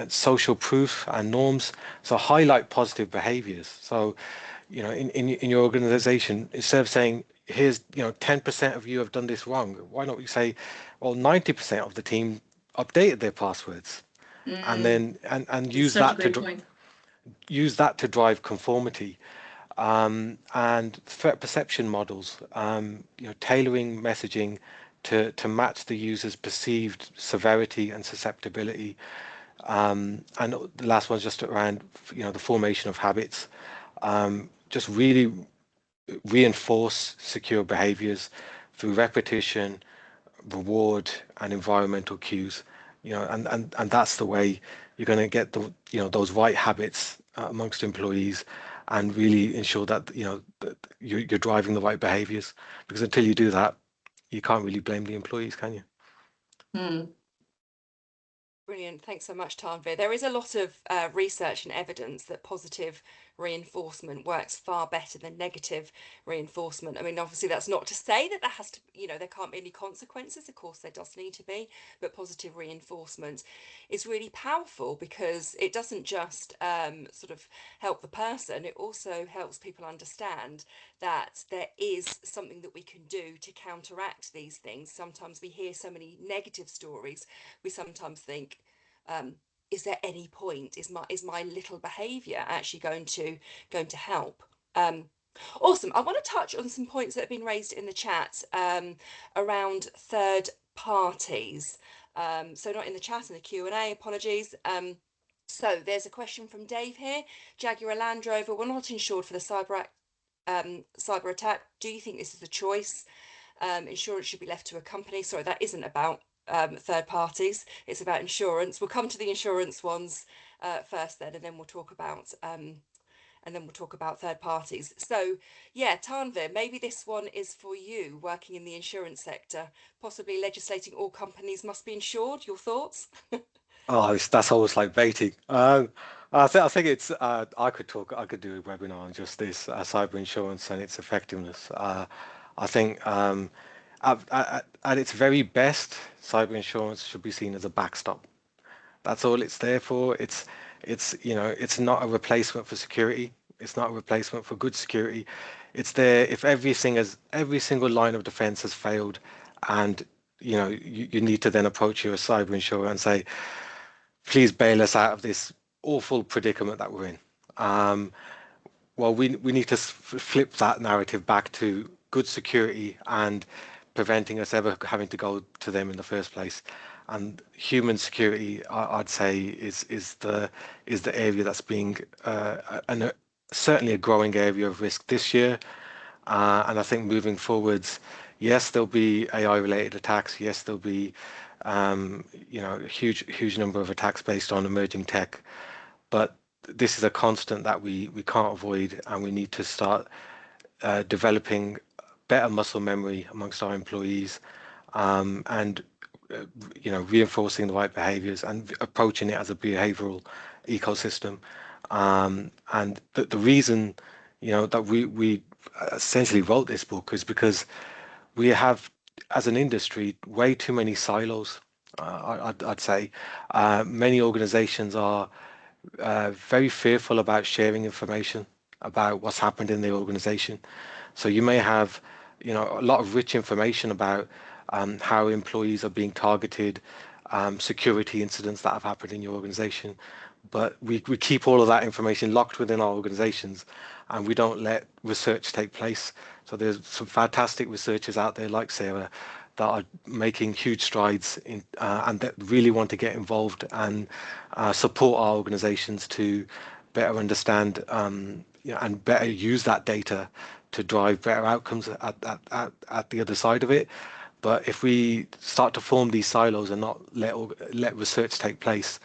D: social proof and norms, so highlight positive behaviors. So, in your organization, instead of saying, here's, 10% of you have done this wrong, why don't we say, well, 90% of the team updated their passwords, and then and use
C: Such a
D: that
C: great point.
D: use that to drive conformity. And threat perception models, tailoring messaging to match the user's perceived severity and susceptibility. And the last one's just around, the formation of habits. Just really reinforce secure behaviors through repetition, reward, and environmental cues. And that's the way you're going to get those right habits amongst employees, and really ensure that that you're driving the right behaviors. Because until you do that, you can't really blame the employees, can you?
B: Brilliant. Thanks so much, Tarnveer. There is a lot of research and evidence that positive reinforcement works far better than negative reinforcement. I mean, obviously, that's not to say that there has to, there can't be any consequences. Of course, there does need to be, but positive reinforcement is really powerful because it doesn't just sort of help the person, it also helps people understand that there is something that we can do to counteract these things. Sometimes we hear so many negative stories, we sometimes think, is there any point? Is my little behaviour actually going to help? Awesome. I want to touch on some points that have been raised in the chat around third parties. So not in the chat, in the Q&A, apologies. So there's a question from Dave here. Jaguar Land Rover, we're not insured for the cyber attack. Do you think this is a choice? Insurance should be left to a company. Sorry, that isn't about third parties. It's about insurance. We'll come to the insurance ones first, then, and then we'll talk about third parties. So yeah, Tarnveer, maybe this one is for you, working in the insurance sector, possibly legislating all companies must be insured. Your thoughts?
D: Oh, that's almost like baiting. I think it's. I could do a webinar on just this cyber insurance and its effectiveness. I think at its very best, cyber insurance should be seen as a backstop. That's all it's there for. It's not a replacement for security. It's not a replacement for good security. It's there if every single line of defense has failed, and you need to then approach your cyber insurer and say, please bail us out of this awful predicament that we're in. Well, we need to flip that narrative back to good security and preventing us ever having to go to them in the first place. And human security, I'd say, is the area that's being certainly a growing area of risk this year. And I think moving forwards, yes, there'll be AI-related attacks. Yes, there'll be a huge number of attacks based on emerging tech. But this is a constant that we can't avoid, and we need to start developing better muscle memory amongst our employees, and reinforcing the right behaviors and approaching it as a behavioral ecosystem. And the reason that we essentially wrote this book is because we have, as an industry, way too many silos. I'd say many organizations are very fearful about sharing information about what's happened in the organization. So you may have, a lot of rich information about how employees are being targeted, security incidents that have happened in your organization, but we keep all of that information locked within our organizations, and we don't let research take place. So there's some fantastic researchers out there like Sarah that are making huge strides in, and that really want to get involved and support our organizations to better understand and better use that data to drive better outcomes at the other side of it. But if we start to form these silos and not let research take place,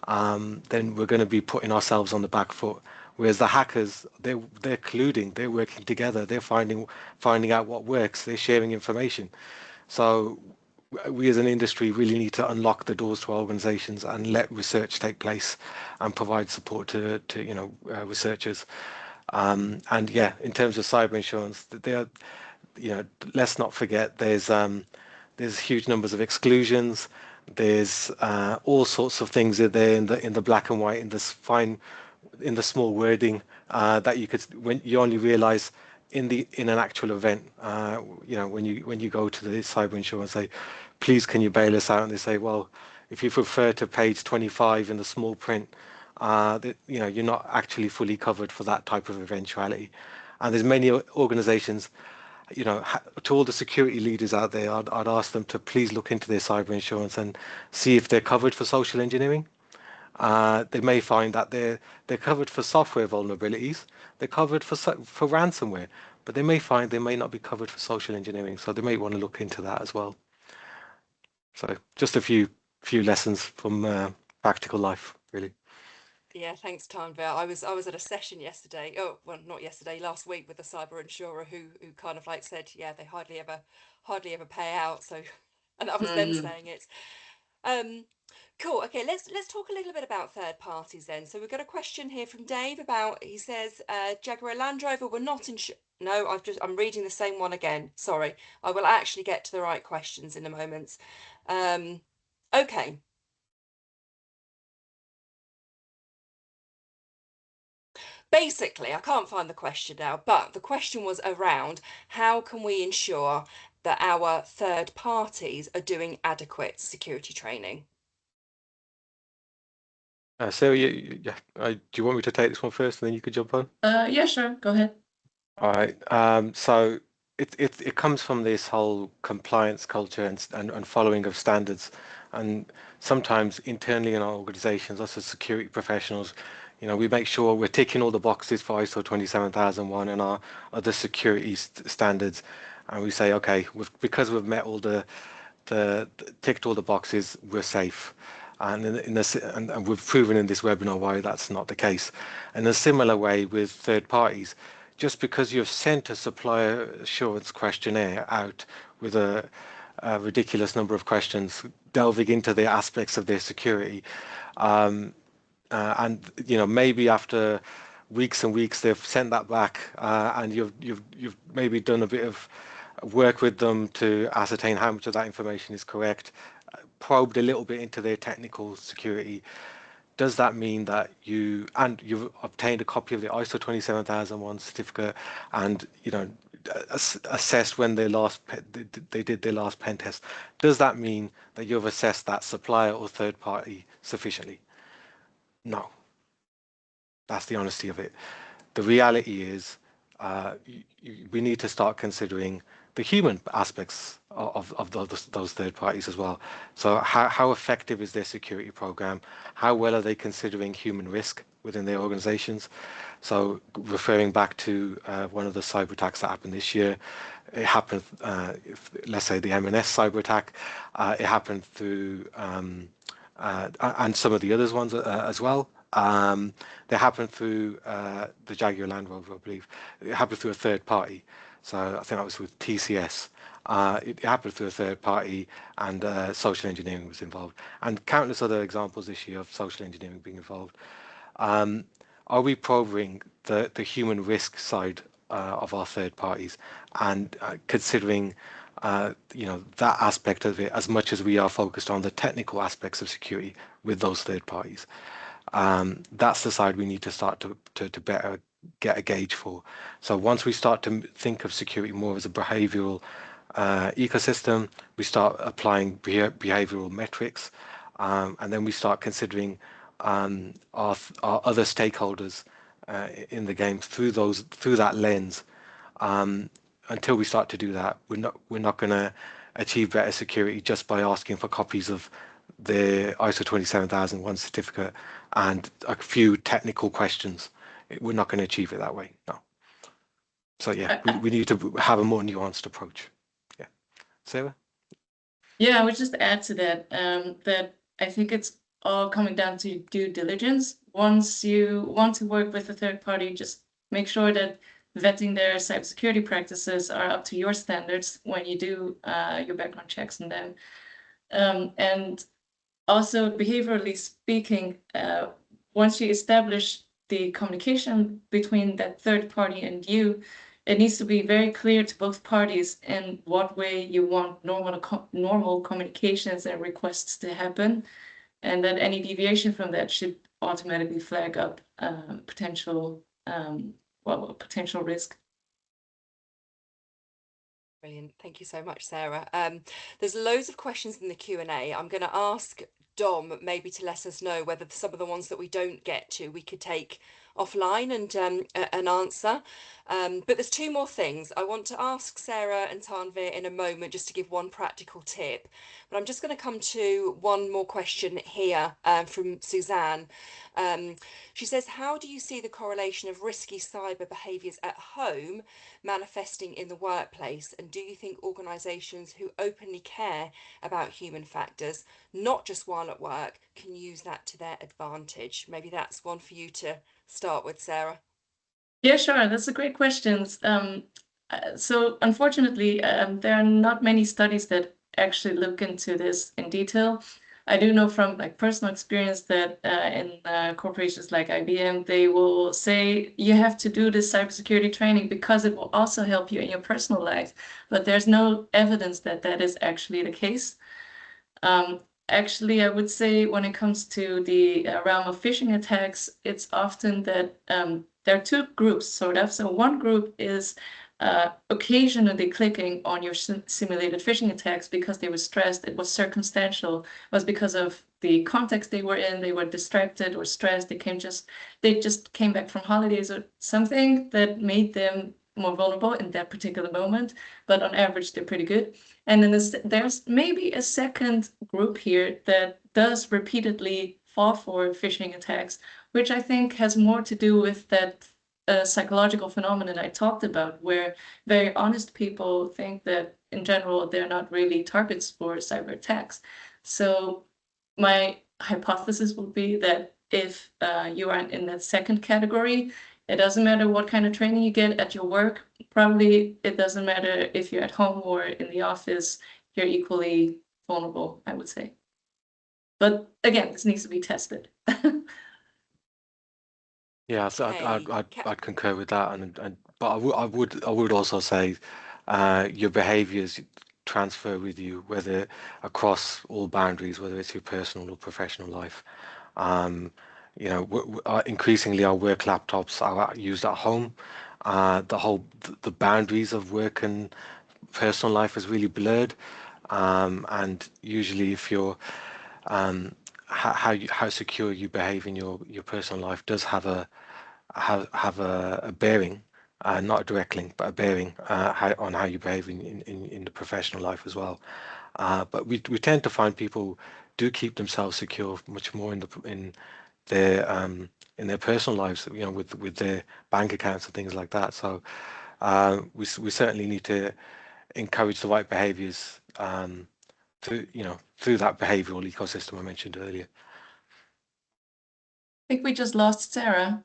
D: then we're going to be putting ourselves on the back foot. Whereas the hackers, they're colluding, they're working together, they're finding out what works, they're sharing information. So we as an industry really need to unlock the doors to our organizations and let research take place and provide support to researchers. And yeah, in terms of cyber insurance, there, let's not forget there's huge numbers of exclusions. There's all sorts of things in there in the black and white, in the small wording that you could, when you only realize in an actual event, when you go to the cyber insurance, say, please can you bail us out, and they say, well, if you refer to page 25 in the small print, you're not actually fully covered for that type of eventuality. And there's many organizations, to all the security leaders out there, I'd ask them to please look into their cyber insurance and see if they're covered for social engineering. They may find that they're covered for software vulnerabilities, they're covered for ransomware, but they may find they may not be covered for social engineering. So they may want to look into that as well. So just a few lessons from practical life, really.
B: Yeah, thanks, Tarnveer. I was at a session yesterday. Oh, well, not yesterday, last week, with a cyber insurer who kind of like said, yeah, they hardly ever pay out. So, and that was them saying it. Cool. Okay, let's talk a little bit about third parties then. So we've got a question here from Dave about, he says, Jaguar Land Rover were not insured. No, I'm reading the same one again. Sorry. I will actually get to the right questions in a moment. Okay. Basically, I can't find the question now, but the question was around how can we ensure that our third parties are doing adequate security training?
D: Sarah, do you want me to take this one first, and then you could jump on?
C: Yeah, sure. Go ahead.
D: All right. So it comes from this whole compliance culture and following of standards, and sometimes internally in our organizations, us as security professionals, we make sure we're ticking all the boxes for ISO 27001 and our other security standards, and we say, okay, because we've met all the ticked all the boxes, we're safe. And and we've proven in this webinar why that's not the case. In a similar way with third parties, just because you've sent a supplier assurance questionnaire out with a ridiculous number of questions delving into the aspects of their security, and maybe after weeks and weeks they've sent that back, and you've maybe done a bit of work with them to ascertain how much of that information is correct, probed a little bit into their technical security. Does that mean that you've obtained a copy of the ISO 27001 certificate and assessed when they did their last pen test? Does that mean that you've assessed that supplier or third party sufficiently? No. That's the honesty of it. The reality is we need to start considering the human aspects of those third parties as well. So how effective is their security program? How well are they considering human risk within their organizations? So referring back to one of the cyber attacks that happened this year, it happened, let's say the M&S cyber attack, it happened through, and some of the others ones as well. They happened through the Jaguar Land Rover, I believe. It happened through a third party. So I think that was with TCS. It happened through a third party, and social engineering was involved, and countless other examples this year of social engineering being involved. Are we probing the human risk side of our third parties, and considering that aspect of it as much as we are focused on the technical aspects of security with those third parties? That's the side we need to start to better get a gauge for. So once we start to think of security more as a behavioral ecosystem, we start applying behavioral metrics, and then we start considering our other stakeholders in the game through that lens. Until we start to do that, we're not going to achieve better security just by asking for copies of the ISO 27001 certificate and a few technical questions. We're not going to achieve it that way. No. So yeah, we need to have a more nuanced approach. Yeah. Sarah?
C: Yeah, I would just add to that, that I think it's all coming down to due diligence. Once you want to work with a third party, just make sure that vetting their cybersecurity practices are up to your standards when you do your background checks on them. And also, behaviorally speaking, once you establish the communication between that third party and you, it needs to be very clear to both parties in what way you want normal communications and requests to happen, and that any deviation from that should automatically flag up potential risk.
B: Brilliant. Thank you so much, Sarah. There's loads of questions in the Q&A. I'm going to ask Dom maybe to let us know whether some of the ones that we don't get to we could take offline and answer. But there's two more things. I want to ask Sarah and Tarnveer in a moment just to give one practical tip. But I'm just going to come to one more question here from Suzanne. She says, how do you see the correlation of risky cyber behaviours at home manifesting in the workplace? And do you think organisations who openly care about human factors, not just while at work, can use that to their advantage? Maybe that's one for you to start with, Sarah.
C: Yeah, sure. That's a great question. So unfortunately, there are not many studies that actually look into this in detail. I do know from personal experience that in corporations like IBM, they will say you have to do this cybersecurity training because it will also help you in your personal life. But there's no evidence that that is actually the case. Actually, I would say when it comes to the realm of phishing attacks, it's often that there are two groups, sort of. So one group is occasionally clicking on your simulated phishing attacks because they were stressed. It was circumstantial. It was because of the context they were in. They were distracted or stressed. They just came back from holidays or something that made them more vulnerable in that particular moment. But on average, they're pretty good. And then there's maybe a second group here that does repeatedly fall for phishing attacks, which I think has more to do with that psychological phenomenon I talked about, where very honest people think that in general, they're not really targets for cyber attacks. So my hypothesis would be that if you are in that second category, it doesn't matter what kind of training you get at your work. Probably it doesn't matter if you're at home or in the office, you're equally vulnerable, I would say. But again, this needs to be tested.
D: Yeah, so I'd concur with that, but I would also say your behaviours transfer with you, whether across all boundaries, whether it's your personal or professional life. Increasingly our work laptops are used at home. The boundaries of work and personal life is really blurred, and usually if you're how secure you behave in your personal life does have a bearing not a direct link, but a bearing on how you behave in the professional life as well. But we tend to find people do keep themselves secure much more in their personal lives, you know, with their bank accounts and things like that. So we certainly need to encourage the right behaviors through that behavioral ecosystem I mentioned earlier.
C: I think we just lost Sarah.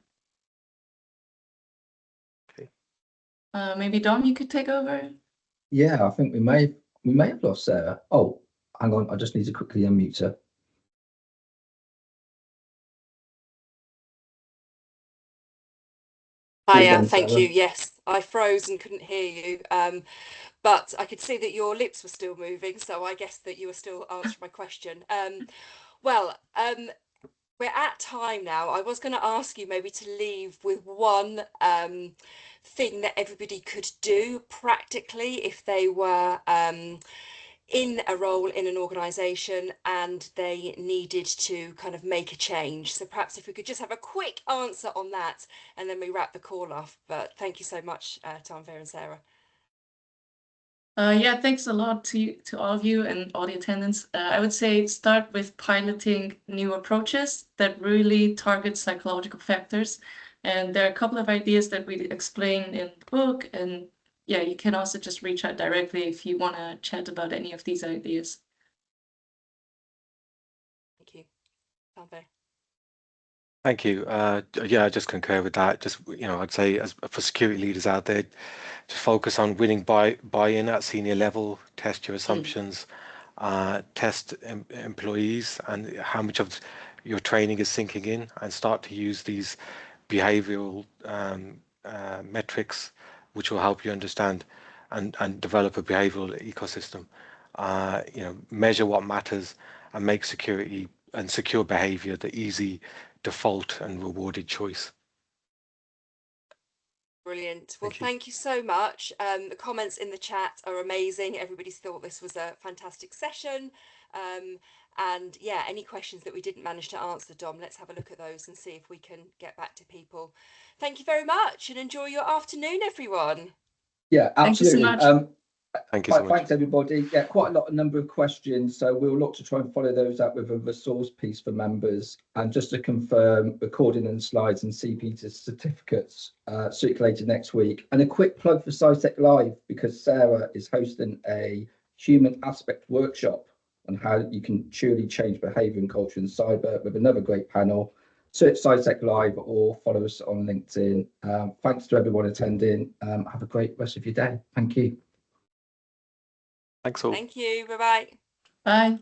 D: Okay.
C: Maybe Dom, you could take over.
A: Yeah, I think we may have lost Sarah. Oh, hang on, I just need to quickly unmute her.
B: Thank you. Yes, I froze and couldn't hear you. But I could see that your lips were still moving, so I guess that you were still answering my question. We're at time now. I was going to ask you maybe to leave with one thing that everybody could do practically if they were in a role in an organisation and they needed to kind of make a change. So perhaps if we could just have a quick answer on that and then we wrap the call off. But thank you so much, Tarnveer and Sarah.
C: Yeah, thanks a lot to all of you and all the attendants. I would say start with piloting new approaches that really target psychological factors. And there are a couple of ideas that we explain in the book. And yeah, you can also just reach out directly if you want to chat about any of these ideas.
B: Thank you. Tarnveer.
D: Thank you. Yeah, I just concur with that. Just, you know, I'd say for security leaders out there, just focus on winning buy-in at senior level, test your assumptions, test employees and how much of your training is sinking in, and start to use these behavioral metrics, which will help you understand and develop a behavioral ecosystem. You know, measure what matters and make security and secure behavior the easy default and rewarded choice.
B: Brilliant. Well, thank you so much. The comments in the chat are amazing. Everybody's thought this was a fantastic session. And yeah, any questions that we didn't manage to answer, Dom, let's have a look at those and see if we can get back to people. Thank you very much and enjoy your afternoon, everyone.
A: Yeah, absolutely.
C: Thank you so much.
D: Thank you so much.
A: Thanks, everybody. Yeah, quite a number of questions. So we'll look to try and follow those up with a resource piece for members. And just to confirm, recording and slides and CP certificates circulated next week. And a quick plug for SciTech Live, because Sarah is hosting a human aspect workshop on how you can truly change behaviour and culture in cyber with another great panel. Search SciTech Live or follow us on LinkedIn. Thanks to everyone attending. Have a great rest of your day. Thank you.
D: Thanks all.
B: Thank you. Bye-bye.
C: Bye.